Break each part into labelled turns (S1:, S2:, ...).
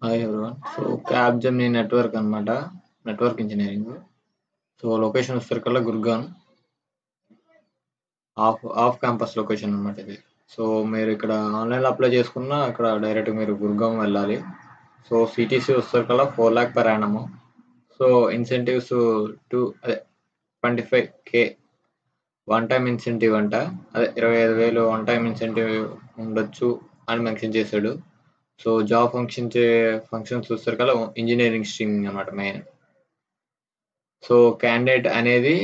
S1: Hi everyone. So Capgemini network అనమాట, network engineering. So location వచ్చేసరికల్లా Gurgaon, off campus location అనమాట ఇది. సో మీరు ఇక్కడ ఆన్లైన్లో అప్లై చేసుకున్నా అక్కడ డైరెక్ట్ మీరు గుర్గాం వెళ్ళాలి. సో సిటీసీ వచ్చేసరికల్లా 4 lakh per annum. So incentives అదే 25K వన్ టైం ఇన్సెంటివ్ అంట, అదే 25,000 వన్ టైం ఇన్సెంటివ్ ఉండొచ్చు అని మెన్షన్ చేశాడు. సో జాబ్ ఫంక్షన్స్ చూస్తారు ఇంజనీరింగ్ స్ట్రీమ్ అనమాట మెయిన్. సో క్యాండిడేట్ అనేది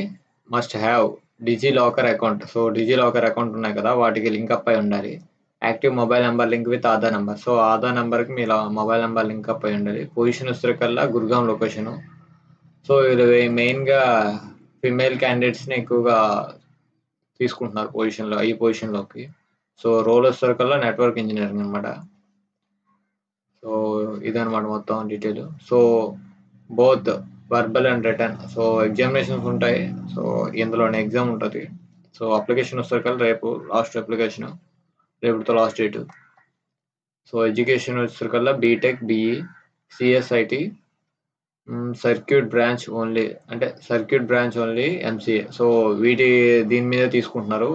S1: must have DigiLocker account. So DigiLocker account ఉన్నాయి కదా, వాటికి లింక్ అప్ అయి ఉండాలి. Active mobile number link with Aadhaar number. So Aadhaar నెంబర్కి మీ మొబైల్ నెంబర్ లింక్ అప్ అయి ఉండాలి. పొజిషన్ వచ్చేసరికల్లా గుర్గాం లొకేషను. సో ఇది మెయిన్గా ఫిమేల్ క్యాండిడేట్స్ని ఎక్కువగా తీసుకుంటున్నారు ఈ పొజిషన్లోకి. సో రోల్ వచ్చేసరికల్లా నెట్వర్క్ ఇంజనీరింగ్ అనమాట. సో ఇదనమాట మొత్తం detail. So both verbal and written. So examinations ఉంటాయి. సో ఇందులోనే ఎగ్జామ్ ఉంటుంది. సో అప్లికేషన్ వచ్చేసరికల్లా రేపు లాస్ట్ అప్లికేషన్, రేపుతో లాస్ట్ డేట్. సో ఎడ్యుకేషన్ వచ్చేసరికల్లా B Tech, BE, CSIT, circuit branch only MCA. So దీని మీద తీసుకుంటున్నారు.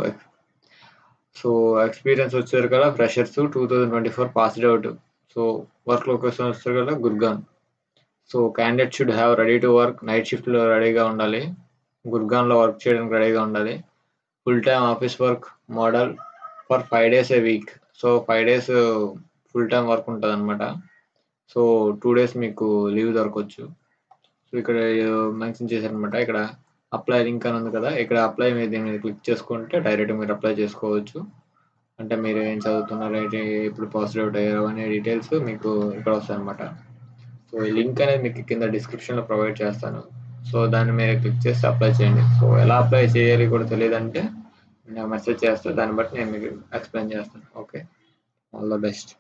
S1: సో ఎక్స్పీరియన్స్ వచ్చేసరికల్లా freshers 2024 passed out. So work location వచ్చేసరికల్లా Gurgaon. So candidate should have ready to work, night షిఫ్ట్లో రెడీగా ఉండాలి, గుర్గాన్లో వర్క్ చేయడానికి రెడీగా ఉండాలి. Full time office work model for 5 days a week. So 5 days full time work ఉంటుంది అనమాట. సో 2 days మీకు లీవ్ దొరకవచ్చు. సో ఇక్కడ మెన్షన్ చేశారనమాట, ఇక్కడ అప్లై లింక్ అని ఉంది కదా, ఇక్కడ అప్లై దీని మీద క్లిక్ చేసుకుంటే డైరెక్ట్ మీరు అప్లై చేసుకోవచ్చు. అంటే మీరు ఏం చదువుతున్నారు, ఏంటి, ఇప్పుడు పాస్ అవుట్ అయ్యారు అనే డీటెయిల్స్ మీకు ఇక్కడ వస్తాయి అనమాట. సో ఈ లింక్ అనేది మీకు కింద డిస్క్రిప్షన్లో ప్రొవైడ్ చేస్తాను. సో దాన్ని మీరు క్లిక్ చేసి అప్లై చేయండి. సో ఎలా అప్లై చేయాలి కూడా తెలియదంటే నాకు మెసేజ్ చేస్తే దాన్ని బట్టి నేను మీకు ఎక్స్ప్లెయిన్ చేస్తాను. Okay, all the best.